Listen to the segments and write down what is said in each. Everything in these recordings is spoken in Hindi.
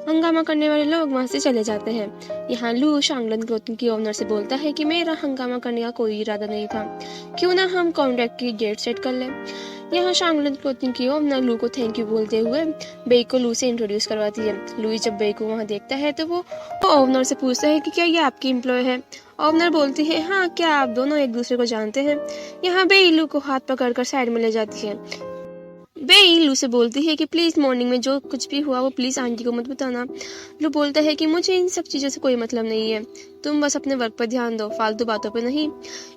हंगामा करने वाले लोग वहाँ से चले जाते हैं। यहाँ लू शांगलन क्लोथिंग की ओनर से बोलता है कि मेरा हंगामा करने का कोई इरादा नहीं था, क्यों ना हम कॉन्ट्रैक्ट की डेट सेट कर लें। यहाँ शांगलन क्लोथिंग की ओनर लू को थैंक यू बोलते हुए बेई को लू से इंट्रोड्यूस करवाती है। लुई जब बेई को वहाँ देखता है तो वो ओनर से पूछता है कि क्या ये आपकी एम्प्लॉय है। ओनर बोलती है हाँ, क्या आप दोनों एक दूसरे को जानते हैं। यहाँ बेई लू को हाथ पकड़कर साइड में ले जाती है। बेई लू से बोलती है कि प्लीज मॉर्निंग में जो कुछ भी हुआ वो प्लीज आंटी को मत बताना। लू बोलता है कि मुझे इन सब चीजों से कोई मतलब नहीं है, तुम बस अपने वर्क पर ध्यान दो, फालतू बातों पे नहीं।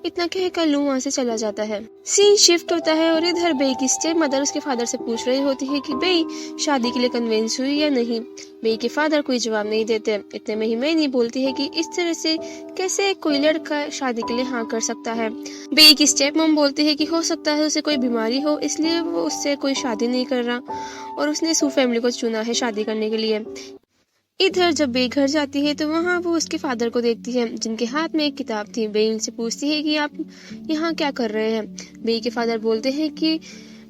इतना कहकर लू वहाँ से चला जाता है। सीन शिफ्ट होता है और इधर बेई की स्टेप मदर उसके फादर से पूछ रही होती है कि बेई शादी के लिए कन्विंस हुई या नहीं। बेई के फादर कोई जवाब नहीं देते। इतने में ही मैनी बोलती है कि इस तरह से कैसे कोई लड़का शादी के लिए हाँ कर सकता है। बेई की स्टेप मॉम बोलती है कि हो सकता है उसे कोई बीमारी हो, इसलिए वो उससे कोई शादी नहीं कर रहा और उसने सू फैमिली को चुना है शादी करने के लिए। इधर जब बेई घर जाती है तो वहाँ वो उसके फादर को देखती है जिनके हाथ में एक किताब थी। बेई उनसे पूछती है कि आप यहाँ क्या कर रहे हैं। बेई के फादर बोलते हैं कि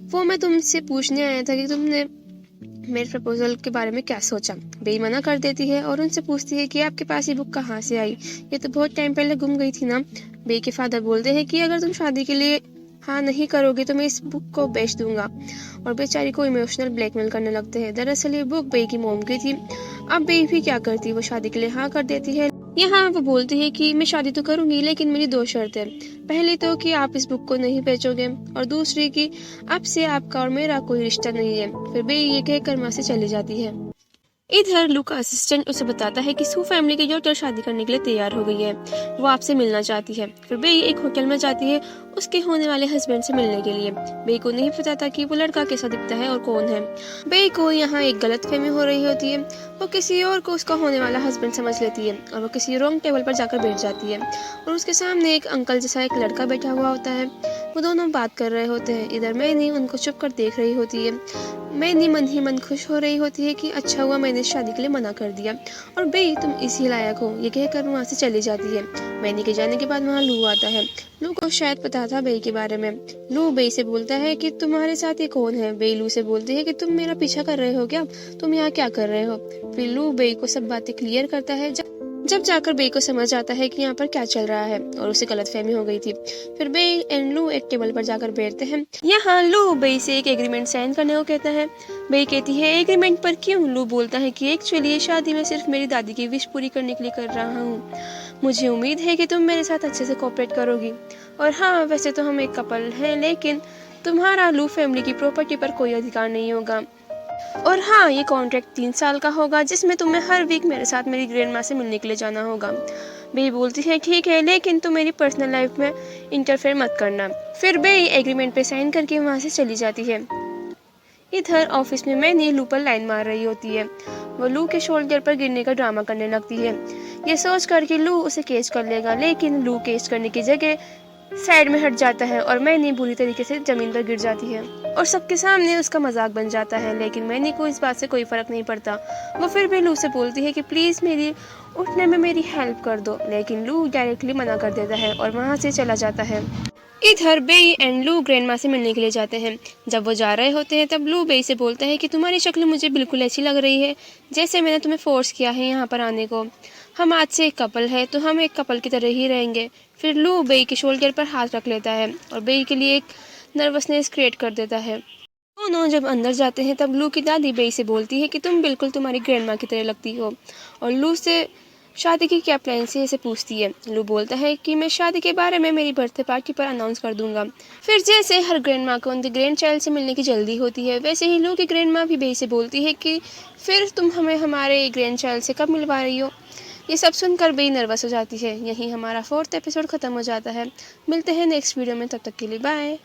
वो मैं तुमसे पूछने आया था कि तुमने मेरे प्रपोजल के बारे में क्या सोचा। बेई मना कर देती है और उनसे पूछती है कि आपके पास ये बुक कहाँ से आई, ये तो बहुत टाइम पहले गुम गई थी ना। बेई के फादर बोलते हैं कि अगर तुम शादी के लिए हाँ नहीं करोगे तो मैं इस बुक को बेच दूंगा, और बेचारी को इमोशनल ब्लैकमेल करने लगते हैं। दरअसल ये बुक बेई की मोम की थी। अब बेई भी क्या करती, वो शादी के लिए हाँ कर देती है। यहाँ वो बोलती है कि मैं शादी तो करूंगी लेकिन मेरी दो शर्तें। पहली तो कि आप इस बुक को नहीं बेचोगे, और दूसरी कि अब से आपका और मेरा कोई रिश्ता नहीं है। फिर बेई ये कहकर वहाँ से चली जाती है। इधर लू का असिस्टेंट उसे बताता है कि सू फैमिली की डॉटर शादी करने के लिए तैयार हो गई है, वो आपसे मिलना चाहती है। फिर बेई एक होटल में जाती है उसके होने वाले हस्बैंड से मिलने के लिए। बेई को नहीं पता था कि वो लड़का कैसा दिखता है और कौन है। बेई को यहाँ एक गलतफहमी हो रही होती है, वो किसी और को उसका होने वाला हस्बैंड समझ लेती है और वो किसी रॉन्ग टेबल पर जाकर बैठ जाती है और उसके सामने एक अंकल जैसा एक लड़का बैठा हुआ होता है। वो दोनों बात कर रहे होते हैं। इधर मैनी उनको चुप कर देख रही होती है। मैनी मन ही मन खुश हो रही होती है कि अच्छा हुआ मैंने शादी के लिए मना कर दिया, और बेई तुम इसी लायक हो, ये कहकर वहाँ से चली जाती है। मैनी के जाने के बाद वहाँ लू आता है। लू को शायद पता था बेई के बारे में। लू बेई से बोलता है कि तुम्हारे साथ ये कौन है। बेई लू से बोलती है कि तुम मेरा पीछा कर रहे हो क्या, तुम यहाँ क्या कर रहे हो। फिर लू बेई को सब बातें क्लियर करता है। जब जाकर बेई को समझ आता है कि यहाँ पर क्या चल रहा है और उसे गलतफहमी हो गई थी। फिर बेई एंड लू एक टेबल पर जाकर बैठते हैं। यहाँ लू बेई से एक एग्रीमेंट साइन करने को कहता है। बेई कहती है एग्रीमेंट पर क्यों। लू बोलता है कि एक्चुअली ये शादी मैं सिर्फ मेरी दादी की विश पूरी करने के लिए कर रहा हूँ। मुझे उम्मीद है कि तुम मेरे साथ अच्छे से कोऑपरेट करोगी। और हाँ, वैसे तो हम एक कपल हैं, लेकिन तुम्हारा लू फैमिली की प्रॉपर्टी पर कोई अधिकार नहीं होगा। और हाँ, ये कॉन्ट्रैक्ट 3 साल का होगा जिसमें तुम्हें हर वीक मेरे साथ मेरी ग्रैंड माँ से मिलने के लिए जाना होगा। बेई बोलती है ठीक है, लेकिन तुम मेरी पर्सनल लाइफ में इंटरफेयर मत करना। फिर बेई एग्रीमेंट पे साइन करके वहाँ से चली जाती है। इधर ऑफिस में मैनी लू पर लाइन मार रही होती है। वो लू के शोल्डर पर गिरने का ड्रामा करने लगती है, ये सोच कर कि लू उसे कैच कर लेगा, लेकिन लू कैच करने की जगह साइड में हट जाता है और मैनी बुरी तरीके से जमीन पर गिर जाती है और सबके सामने उसका मजाक बन जाता है। लेकिन मैनी को इस बात से कोई फर्क नहीं पड़ता। वो फिर भी लू से बोलती है कि प्लीज मेरी उठने में मेरी हेल्प कर दो, लेकिन लू डायरेक्टली मना कर देता है और वहाँ से चला जाता है। इधर बेई एंड लू ग्रैंडमा से मिलने के लिए जाते हैं। जब वो जा रहे होते हैं तब लू बेई से बोलता है कि तुम्हारी शक्ल मुझे बिल्कुल ऐसी लग रही है जैसे मैंने तुम्हें फोर्स किया है यहाँ पर आने को। हम आज से एक कपल है तो हम एक कपल की तरह ही रहेंगे। फिर लू बेई के शोल्डर पर हाथ रख लेता है और बेई के लिए एक नर्वसनेस क्रिएट कर देता है। दोनों जब अंदर जाते हैं तब लू की दादी बेई से बोलती है कि तुम बिल्कुल तुम्हारी ग्रैंडमा की तरह लगती हो, और लू से शादी की क्या प्लान से इसे पूछती है। लू बोलता है कि मैं शादी के बारे में मेरी बर्थडे पार्टी पर अनाउंस कर दूंगा। फिर जैसे हर ग्रैंडमा को उनके ग्रैंड चाइल्ड से मिलने की जल्दी होती है, वैसे ही लू की ग्रैंडमा भी बेई से बोलती है कि फिर तुम हमें हमारे ग्रैंड चाइल्ड से कब मिलवा रही हो। ये सब सुनकर बेई नर्वस हो जाती है। यहीं हमारा 4th एपिसोड खत्म हो जाता है। मिलते हैं नेक्स्ट वीडियो में, तब तक के लिए बाय।